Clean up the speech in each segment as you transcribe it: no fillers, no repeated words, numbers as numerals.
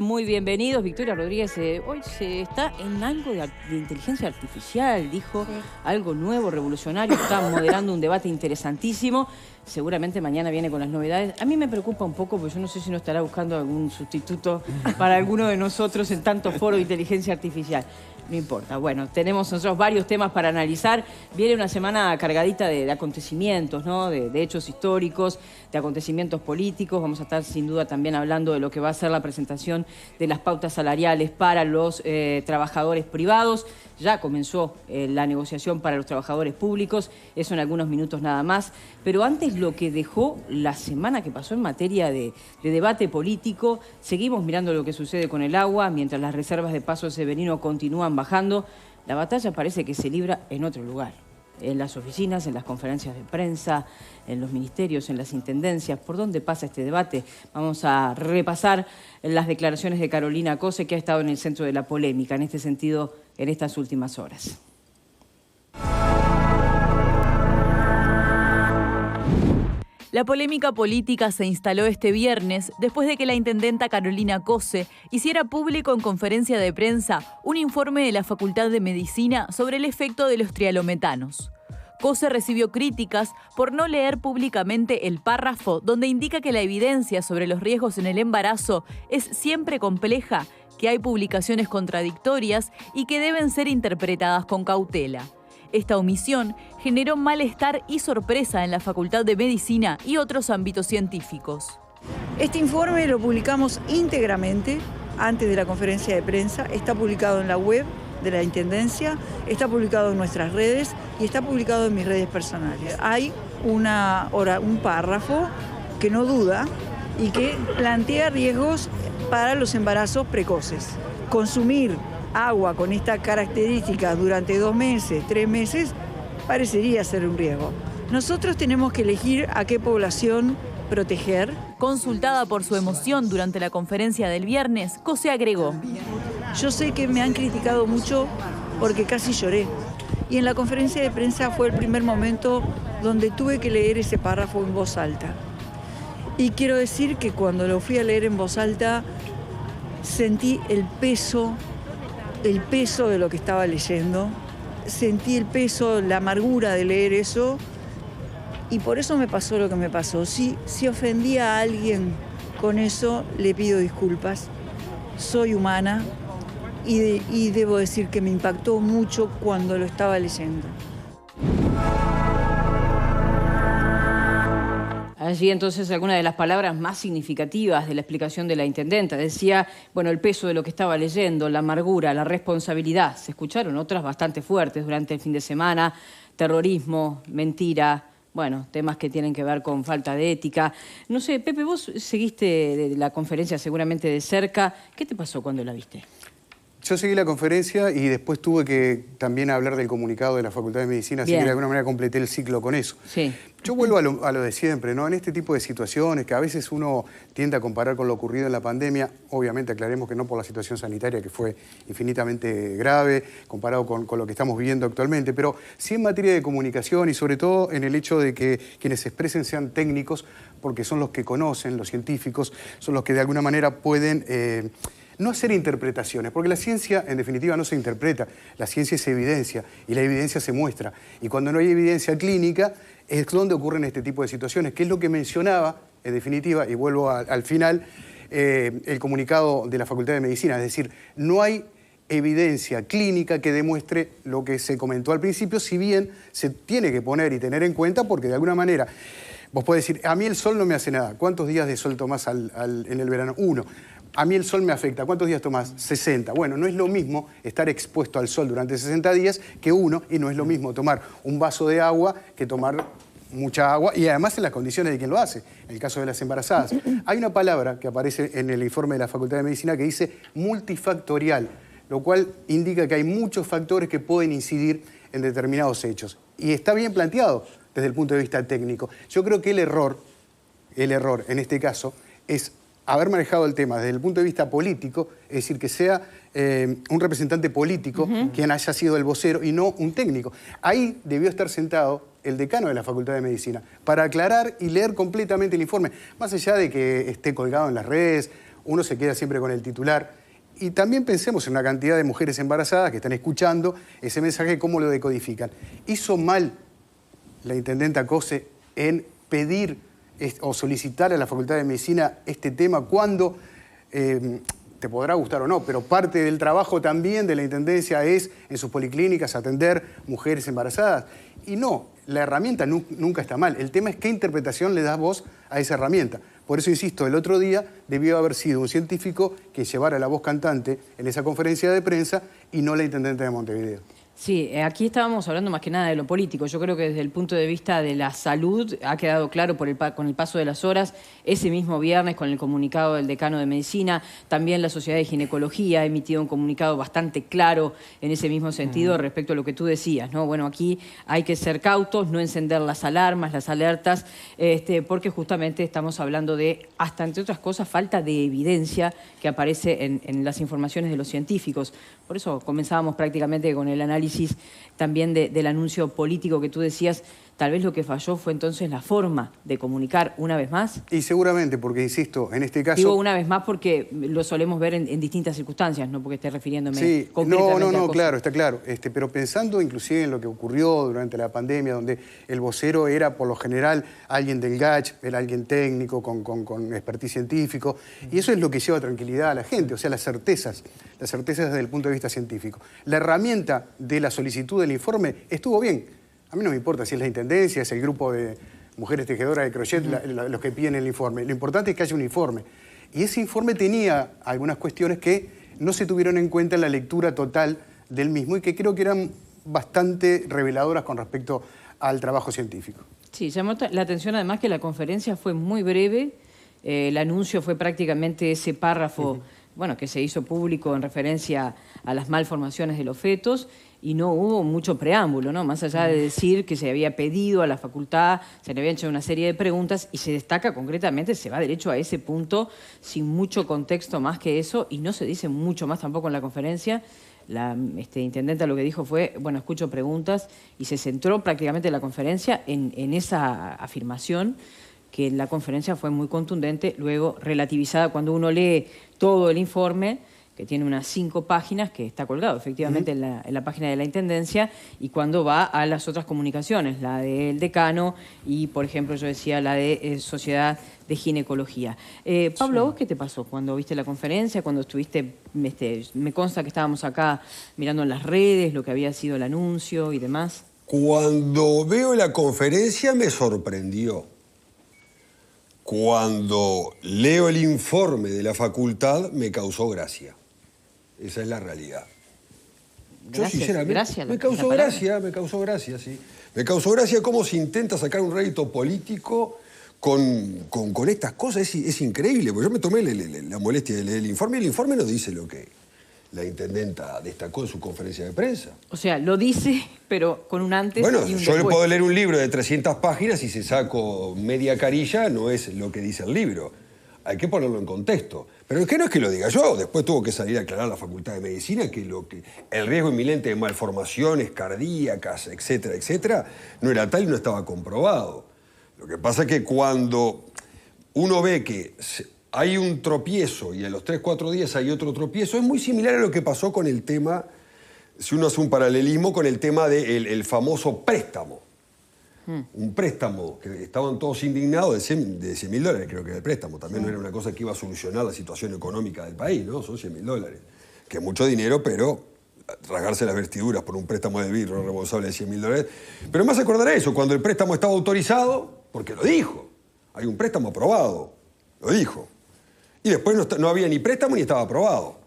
Muy bienvenidos, Victoria Rodríguez. Hoy se está en algo de inteligencia artificial, dijo, algo nuevo, revolucionario. Está moderando un debate interesantísimo. Seguramente mañana viene con las novedades. A mí me preocupa un poco porque yo no sé si no estará buscando algún sustituto para alguno de nosotros en tanto foro de inteligencia artificial. No importa. Bueno, tenemos nosotros varios temas para analizar. Viene una semana cargadita de acontecimientos, ¿no? De hechos históricos, de acontecimientos políticos. Vamos a estar sin duda también hablando de lo que va a ser la presentación de las pautas salariales para los trabajadores privados. Ya comenzó la negociación para los trabajadores públicos. Eso en algunos minutos nada más. Pero antes, lo que dejó la semana que pasó en materia de debate político. Seguimos mirando lo que sucede con el agua, mientras las reservas de Paso Severino continúan bajando. La batalla parece que se libra en otro lugar. En las oficinas, en las conferencias de prensa, en los ministerios, en las intendencias. ¿Por dónde pasa este debate? Vamos a repasar las declaraciones de Carolina Cose, que ha estado en el centro de la polémica, en este sentido, en estas últimas horas. La polémica política se instaló este viernes después de que la intendenta Carolina Cose hiciera público en conferencia de prensa un informe de la Facultad de Medicina sobre el efecto de los trialometanos. Cose recibió críticas por no leer públicamente el párrafo donde indica que la evidencia sobre los riesgos en el embarazo es siempre compleja, que hay publicaciones contradictorias y que deben ser interpretadas con cautela. Esta omisión generó malestar y sorpresa en la Facultad de Medicina y otros ámbitos científicos. Este informe lo publicamos íntegramente antes de la conferencia de prensa. Está publicado en la web de la Intendencia, está publicado en nuestras redes y está publicado en mis redes personales. Hay un párrafo que no duda y que plantea riesgos para los embarazos precoces. Consumir agua con estas características durante 2 meses, 3 meses, parecería ser un riesgo. Nosotros tenemos que elegir a qué población proteger. Consultada por su emoción durante la conferencia del viernes, Cose agregó: yo sé que me han criticado mucho porque casi lloré. Y en la conferencia de prensa fue el primer momento donde tuve que leer ese párrafo en voz alta. Y quiero decir que cuando lo fui a leer en voz alta, sentí el peso de lo que estaba leyendo, sentí el peso, la amargura de leer eso, y por eso me pasó lo que me pasó. Si ofendí a alguien con eso, le pido disculpas. Soy humana y debo decir que me impactó mucho cuando lo estaba leyendo. Allí entonces algunas de las palabras más significativas de la explicación de la intendenta. Decía, bueno, el peso de lo que estaba leyendo, la amargura, la responsabilidad. Se escucharon otras bastante fuertes durante el fin de semana: terrorismo, mentira, bueno, temas que tienen que ver con falta de ética. No sé, Pepe, vos seguiste la conferencia seguramente de cerca. ¿Qué te pasó cuando la viste? Yo seguí la conferencia y después tuve que también hablar del comunicado de la Facultad de Medicina, así que de alguna manera completé el ciclo con eso. Sí. Yo vuelvo a lo de siempre, ¿no? En este tipo de situaciones que a veces uno tiende a comparar con lo ocurrido en la pandemia, obviamente aclaremos que no por la situación sanitaria, que fue infinitamente grave comparado con lo que estamos viviendo actualmente, pero sí en materia de comunicación y sobre todo en el hecho de que quienes se expresen sean técnicos, porque son los que conocen, los científicos, son los que de alguna manera pueden no hacer interpretaciones, porque la ciencia en definitiva no se interpreta, la ciencia es evidencia y la evidencia se muestra. Y cuando no hay evidencia clínica es donde ocurren este tipo de situaciones, que es lo que mencionaba en definitiva, y vuelvo al final, el comunicado de la Facultad de Medicina, es decir, no hay evidencia clínica que demuestre lo que se comentó al principio, si bien se tiene que poner y tener en cuenta porque de alguna manera vos podés decir, a mí el sol no me hace nada. ¿Cuántos días de sol tomás en el verano? 1. A mí el sol me afecta. ¿Cuántos días tomás? 60. Bueno, no es lo mismo estar expuesto al sol durante 60 días que 1, y no es lo mismo tomar un vaso de agua que tomar mucha agua, y además en las condiciones de quien lo hace, en el caso de las embarazadas. Hay una palabra que aparece en el informe de la Facultad de Medicina que dice multifactorial, lo cual indica que hay muchos factores que pueden incidir en determinados hechos. Y está bien planteado desde el punto de vista técnico. Yo creo que el error en este caso es haber manejado el tema desde el punto de vista político, es decir, que sea un representante político quien haya sido el vocero y no un técnico. Ahí debió estar sentado el decano de la Facultad de Medicina para aclarar y leer completamente el informe, más allá de que esté colgado en las redes uno se queda siempre con el titular. Y también pensemos en una cantidad de mujeres embarazadas que están escuchando ese mensaje, cómo lo decodifican. Hizo mal la intendenta Cose en pedir o solicitar a la Facultad de Medicina este tema cuando, te podrá gustar o no, pero parte del trabajo también de la Intendencia es en sus policlínicas atender mujeres embarazadas. Y no, la herramienta nunca está mal. El tema es qué interpretación le das vos a esa herramienta. Por eso, insisto, el otro día debió haber sido un científico que llevara la voz cantante en esa conferencia de prensa y no la intendente de Montevideo. Sí, aquí estábamos hablando más que nada de lo político. Yo creo que desde el punto de vista de la salud ha quedado claro con el paso de las horas. Ese mismo viernes, con el comunicado del decano de Medicina, también la Sociedad de Ginecología ha emitido un comunicado bastante claro en ese mismo sentido respecto a lo que tú decías, ¿no? Bueno, aquí hay que ser cautos, no encender las alarmas, las alertas, porque justamente estamos hablando de, hasta entre otras cosas, falta de evidencia que aparece en las informaciones de los científicos. Por eso comenzábamos prácticamente con el análisis también del anuncio político que tú decías. Tal vez lo que falló fue entonces la forma de comunicar una vez más. Y seguramente, porque insisto, en este caso... Digo una vez más porque lo solemos ver en distintas circunstancias, no porque esté refiriéndome concretamente a no, cosas. claro, está claro. Pero pensando inclusive en lo que ocurrió durante la pandemia, donde el vocero era por lo general alguien del GACH, era alguien técnico, con expertise científico, y eso es lo que lleva tranquilidad a la gente, o sea, las certezas desde el punto de vista científico. La herramienta de la solicitud del informe estuvo bien. A mí no me importa si es la Intendencia, es el grupo de mujeres tejedoras de crochet los que piden el informe. Lo importante es que haya un informe. Y ese informe tenía algunas cuestiones que no se tuvieron en cuenta en la lectura total del mismo y que creo que eran bastante reveladoras con respecto al trabajo científico. Sí, llamó la atención además que la conferencia fue muy breve. El anuncio fue prácticamente ese párrafo bueno, que se hizo público en referencia a las malformaciones de los fetos, y no hubo mucho preámbulo, ¿no? Más allá de decir que se había pedido a la facultad, se le habían hecho una serie de preguntas, y se destaca concretamente, se va derecho a ese punto, sin mucho contexto más que eso, y no se dice mucho más tampoco en la conferencia. La intendenta lo que dijo fue, bueno, escucho preguntas, y se centró prácticamente la conferencia en esa afirmación, que en la conferencia fue muy contundente, luego relativizada cuando uno lee todo el informe, que tiene unas 5 páginas, que está colgado efectivamente en la página de la Intendencia, y cuando va a las otras comunicaciones, la del decano y, por ejemplo, yo decía la de Sociedad de Ginecología. Pablo, ¿vos qué te pasó cuando viste la conferencia, cuando estuviste, me consta que estábamos acá mirando en las redes lo que había sido el anuncio y demás? Cuando veo la conferencia me sorprendió. Cuando leo el informe de la facultad me causó gracia. Esa es la realidad. Yo sinceramente me causó gracia, sí. Me causó gracia cómo se intenta sacar un rédito político con estas cosas. Es increíble, porque yo me tomé la molestia de leer el informe, y el informe no dice lo que la intendenta destacó en su conferencia de prensa. O sea, lo dice, pero con un antes y un después. Yo le puedo leer un libro de 300 páginas y si saco media carilla no es lo que dice el libro. Hay que ponerlo en contexto. Pero es que no es que lo diga yo. Después tuvo que salir a aclarar la Facultad de Medicina que el riesgo inminente de malformaciones cardíacas, etcétera, etcétera, no era tal y no estaba comprobado. Lo que pasa es que cuando uno ve que hay un tropiezo y a los 3-4 días hay otro tropiezo, es muy similar a lo que pasó con el tema, si uno hace un paralelismo, con el tema del famoso préstamo. Un préstamo que estaban todos indignados de $100.000, creo que era el préstamo. También no era una cosa que iba a solucionar la situación económica del país, ¿no? Son $100.000, que es mucho dinero, pero rasgarse las vestiduras por un préstamo de vidrio reembolsable de $100.000. Pero más acordará eso, cuando el préstamo estaba autorizado, porque lo dijo. Hay un préstamo aprobado, lo dijo. Y después no había ni préstamo ni estaba aprobado.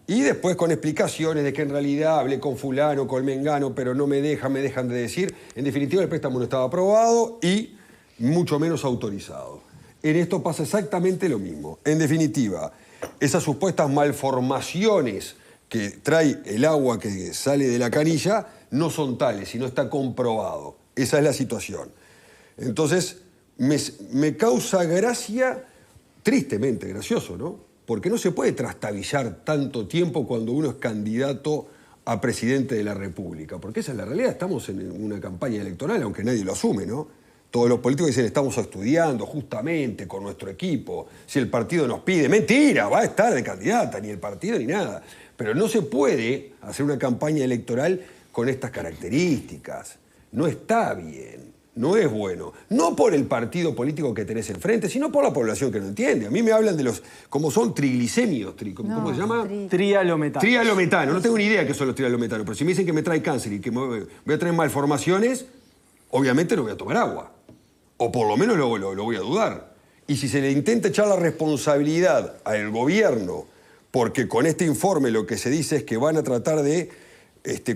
Y después con explicaciones de que en realidad hablé con fulano, con mengano, pero no me dejan de decir. En definitiva, el préstamo no estaba aprobado y mucho menos autorizado. En esto pasa exactamente lo mismo. En definitiva, esas supuestas malformaciones que trae el agua que sale de la canilla no son tales y no está comprobado. Esa es la situación. Entonces, me causa gracia, tristemente gracioso, ¿no? Porque no se puede trastabillar tanto tiempo cuando uno es candidato a presidente de la República. Porque esa es la realidad. Estamos en una campaña electoral, aunque nadie lo asume, ¿no? Todos los políticos dicen, estamos estudiando justamente con nuestro equipo, si el partido nos pide. Mentira, va a estar de candidata, ni el partido ni nada. Pero no se puede hacer una campaña electoral con estas características. No está bien, no es bueno. No por el partido político que tenés enfrente, sino por la población que no entiende. A mí me hablan de los, como son triglicéridos, ¿cómo se llama? Trialometano. Trialometano. No tengo ni idea qué son los trialometanos, pero si me dicen que me trae cáncer y que me voy a tener malformaciones, obviamente no voy a tomar agua. O por lo menos lo voy a dudar. Y si se le intenta echar la responsabilidad al gobierno, porque con este informe lo que se dice es que van a tratar de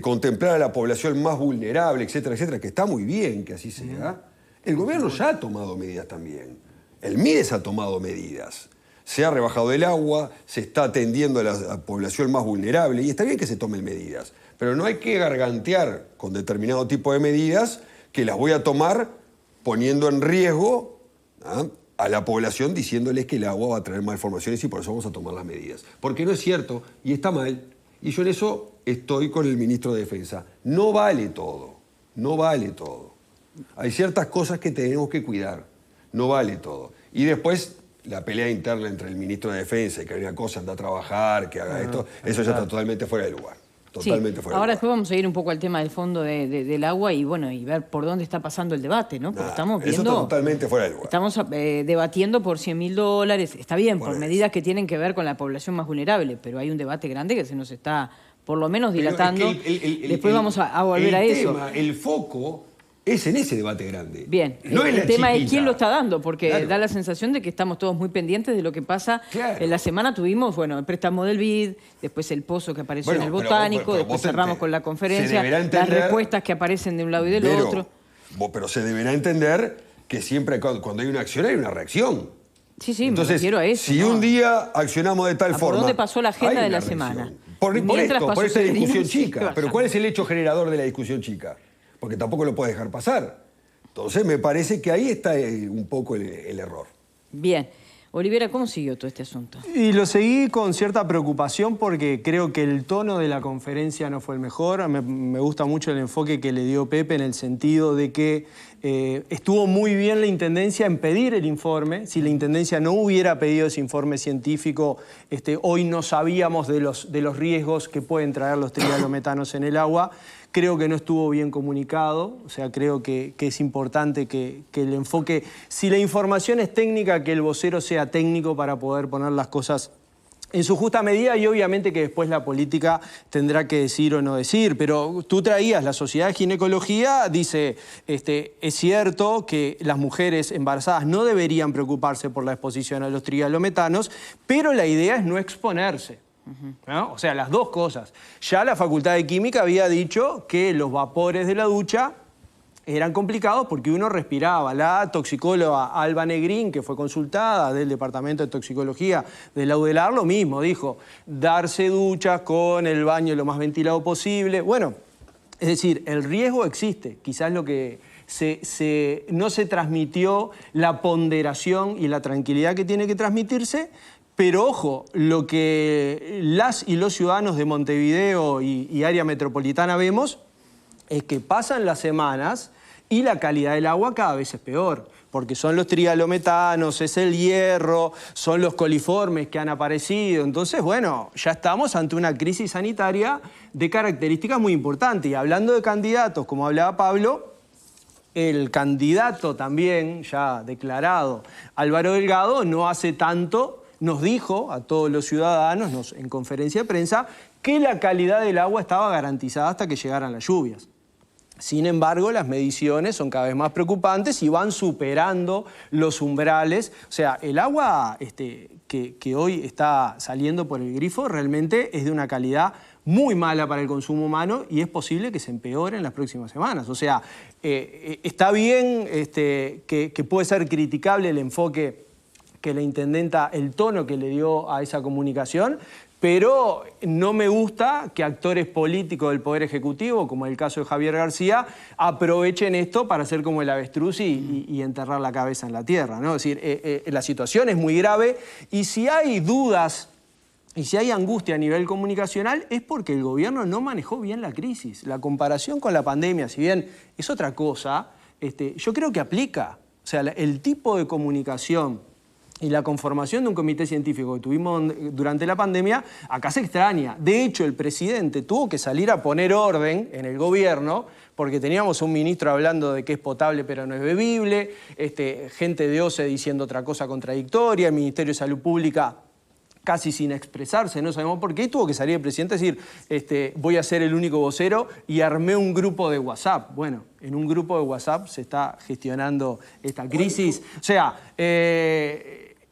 contemplar a la población más vulnerable, etcétera, etcétera, que está muy bien que así sea, el gobierno ya ha tomado medidas también. El MIDES ha tomado medidas. Se ha rebajado el agua, se está atendiendo a la población más vulnerable, y está bien que se tomen medidas. Pero no hay que gargantear con determinado tipo de medidas que las voy a tomar poniendo en riesgo a la población diciéndoles que el agua va a traer malformaciones y por eso vamos a tomar las medidas. Porque no es cierto y está mal. Y yo en eso estoy con el ministro de Defensa. No vale todo. No vale todo. Hay ciertas cosas que tenemos que cuidar. No vale todo. Y después la pelea interna entre el ministro de Defensa y que haga una cosa, anda a trabajar, que haga esto, eso ya está totalmente fuera de lugar. Totalmente fuera. Ahora después vamos a ir un poco al tema del fondo del agua y bueno, y ver por dónde está pasando el debate, ¿no? Porque estamos viendo... Eso está totalmente fuera de lugar. Estamos debatiendo por $100.000, está bien, por medidas que tienen que ver con la población más vulnerable, pero hay un debate grande que se nos está por lo menos dilatando. Después vamos a volver a eso. El foco es en ese debate grande. Bien, no el tema es quién lo está dando, porque da la sensación de que estamos todos muy pendientes de lo que pasa. Claro. En la semana tuvimos, bueno, el préstamo del BID, después el pozo que apareció en el Botánico, después cerramos con la conferencia, las respuestas que aparecen de un lado y del otro. Pero se deberá entender que siempre cuando hay una acción hay una reacción. Sí, entonces, me refiero a eso. Si un día accionamos de tal forma... ¿Por dónde pasó la agenda de la semana? Por esta discusión chica. Pero ¿cuál es el hecho generador de la discusión chica? Porque tampoco lo puedes dejar pasar. Entonces me parece que ahí está un poco el error. Bien. Olivera, ¿cómo siguió todo este asunto? Y lo seguí con cierta preocupación porque creo que el tono de la conferencia no fue el mejor. Me gusta mucho el enfoque que le dio Pepe en el sentido de que estuvo muy bien la Intendencia en pedir el informe. Si la Intendencia no hubiera pedido ese informe científico, hoy no sabíamos de los riesgos que pueden traer los trialometanos en el agua. Creo que no estuvo bien comunicado, o sea, creo que es importante que el enfoque... Si la información es técnica, que el vocero sea técnico para poder poner las cosas en su justa medida y obviamente que después la política tendrá que decir o no decir. Pero tú traías, la Sociedad de Ginecología dice, es cierto que las mujeres embarazadas no deberían preocuparse por la exposición a los trialometanos, pero la idea es no exponerse. ¿No? O sea, las dos cosas. Ya la Facultad de Química había dicho que los vapores de la ducha eran complicados porque uno respiraba. La toxicóloga Alba Negrín, que fue consultada del Departamento de Toxicología de la UDELAR, lo mismo, dijo, darse duchas con el baño lo más ventilado posible. Bueno, es decir, el riesgo existe. Quizás lo que no se transmitió la ponderación y la tranquilidad que tiene que transmitirse. Pero ojo, lo que las y los ciudadanos de Montevideo y área metropolitana vemos es que pasan las semanas y la calidad del agua cada vez es peor, porque son los trialometanos, es el hierro, son los coliformes que han aparecido. Entonces, bueno, ya estamos ante una crisis sanitaria de características muy importantes. Y hablando de candidatos, como hablaba Pablo, el candidato también ya declarado, Álvaro Delgado, no hace tanto nos dijo a todos los ciudadanos en conferencia de prensa que la calidad del agua estaba garantizada hasta que llegaran las lluvias. Sin embargo, las mediciones son cada vez más preocupantes y van superando los umbrales. O sea, el agua que hoy está saliendo por el grifo realmente es de una calidad muy mala para el consumo humano y es posible que se empeore en las próximas semanas. O sea, está bien que puede ser criticable el enfoque que la intendenta, el tono que le dio a esa comunicación, pero no me gusta que actores políticos del Poder Ejecutivo, como el caso de Javier García, aprovechen esto para hacer como el avestruz y enterrar la cabeza en la tierra, ¿no? Es decir, la situación es muy grave y si hay dudas y si hay angustia a nivel comunicacional es porque el gobierno no manejó bien la crisis. La comparación con la pandemia, si bien es otra cosa, yo creo que aplica. O sea, el tipo de comunicación y la conformación de un comité científico que tuvimos durante la pandemia, acá se extraña. De hecho, el presidente tuvo que salir a poner orden en el gobierno porque teníamos un ministro hablando de que es potable pero no es bebible, gente de OCE diciendo otra cosa contradictoria, el Ministerio de Salud Pública casi sin expresarse, no sabemos por qué, y tuvo que salir el presidente a decir, voy a ser el único vocero, y armé un grupo de WhatsApp. Bueno, en un grupo de WhatsApp se está gestionando esta crisis. O sea,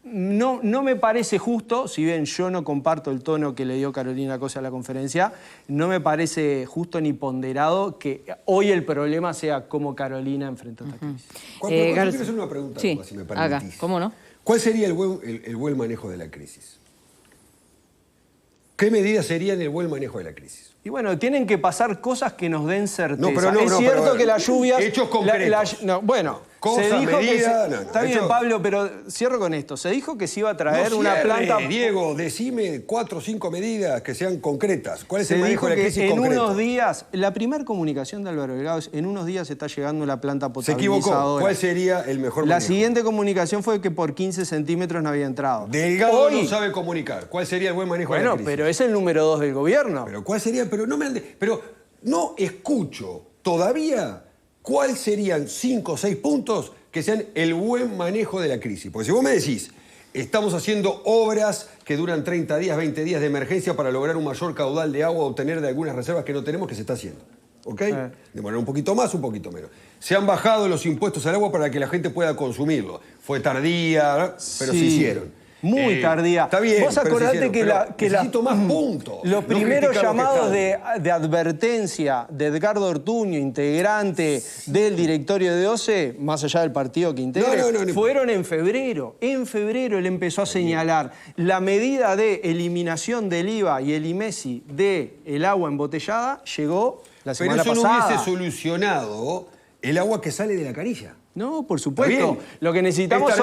no me parece justo, si bien yo no comparto el tono que le dio Carolina Cose a la conferencia, no me parece justo ni ponderado que hoy el problema sea cómo Carolina enfrenta esta crisis. Quiero hacer una pregunta, sí, si me permitís. Haga, ¿cómo no? ¿Cuál sería el buen manejo de la crisis? ¿Qué medidas serían el buen manejo de la crisis? Y bueno, tienen que pasar cosas que nos den certeza. No, pero no, es cierto pero, que las lluvias... hechos concretos. Bueno, cosas, se dijo medidas... que está bien, Pablo, pero cierro con esto. Se dijo que se iba a traer una planta... Diego, decime 4 o 5 medidas que sean concretas. ¿Cuál es el Se manejo dijo de la que crisis en concreto? unos días... La primera comunicación de Álvaro Delgado es en unos días está llegando la planta Se potabilizadora. equivocó. ¿Cuál sería el mejor La manejo? siguiente comunicación fue que por 15 centímetros no había entrado. Delgado no sabe comunicar. ¿Cuál sería el buen manejo de la crisis? Bueno, pero es el número 2 del gobierno. Pero ¿cuál sería? Pero no escucho todavía cuáles serían 5 o 6 puntos que sean el buen manejo de la crisis. Porque si vos me decís, estamos haciendo obras que duran 30 días, 20 días de emergencia para lograr un mayor caudal de agua, obtener de algunas reservas que no tenemos, que se está haciendo. ¿Ok? Demorar un poquito más, un poquito menos. Se han bajado los impuestos al agua para que la gente pueda consumirlo. Fue tardía, pero se hicieron. Muy tardía. Está bien. Vos acordate que necesito más puntos. Los primeros llamados de advertencia de Edgardo Ortuño, integrante del directorio de OCE, más allá del partido que integre, fueron en febrero. En febrero él empezó a señalar la medida de eliminación del IVA y el IMESI del agua embotellada llegó la semana pasada. Pero eso no hubiese solucionado el agua que sale de la canilla. No, por supuesto. Lo que necesitamos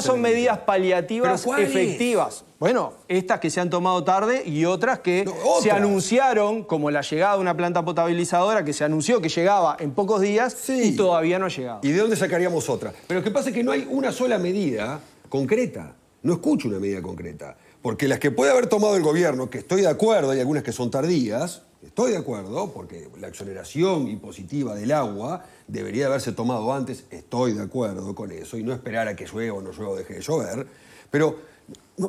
son medidas paliativas efectivas. Bueno, estas que se han tomado tarde y otras que se anunciaron, como la llegada de una planta potabilizadora que se anunció que llegaba en pocos días y todavía no ha llegado. ¿Y de dónde sacaríamos otra? Pero lo que pasa es que no hay una sola medida concreta. No escucho una medida concreta. Porque las que puede haber tomado el gobierno, que estoy de acuerdo, hay algunas que son tardías, estoy de acuerdo, porque la exoneración impositiva del agua debería haberse tomado antes, estoy de acuerdo con eso, y no esperar a que llueva o no llueva o deje de llover, pero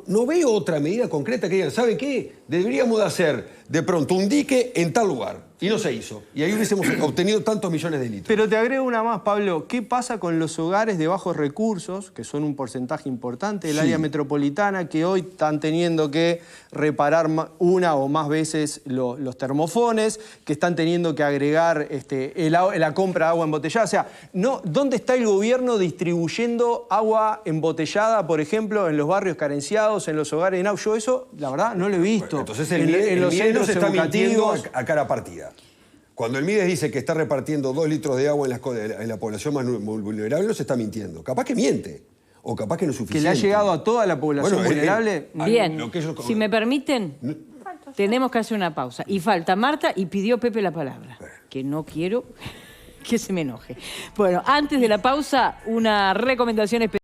no veo otra medida concreta que digan, ¿sabe qué? Deberíamos de hacer de pronto un dique en tal lugar, y no se hizo, y ahí hubiésemos obtenido tantos millones de litros. Pero te agrego una más, Pablo, ¿qué pasa con los hogares de bajos recursos, que son un porcentaje importante del área metropolitana, que hoy están teniendo que reparar una o más veces los termofones, que están teniendo que agregar la compra de agua embotellada? O sea, ¿dónde está el gobierno distribuyendo agua embotellada, por ejemplo, en los barrios carenciados, en los hogares de Nau? Yo eso, la verdad, no lo he visto. Bueno, entonces el los Mides centros está mintiendo educativos a cara partida. Cuando el Mides dice que está repartiendo 2 litros de agua en la población más vulnerable, no se está mintiendo. Capaz que miente. O capaz que no es suficiente. Que le ha llegado a toda la población vulnerable. Bien, si me permiten, tenemos que hacer una pausa. Y falta Marta y pidió Pepe la palabra. Que no quiero que se me enoje. Bueno, antes de la pausa, una recomendación especial.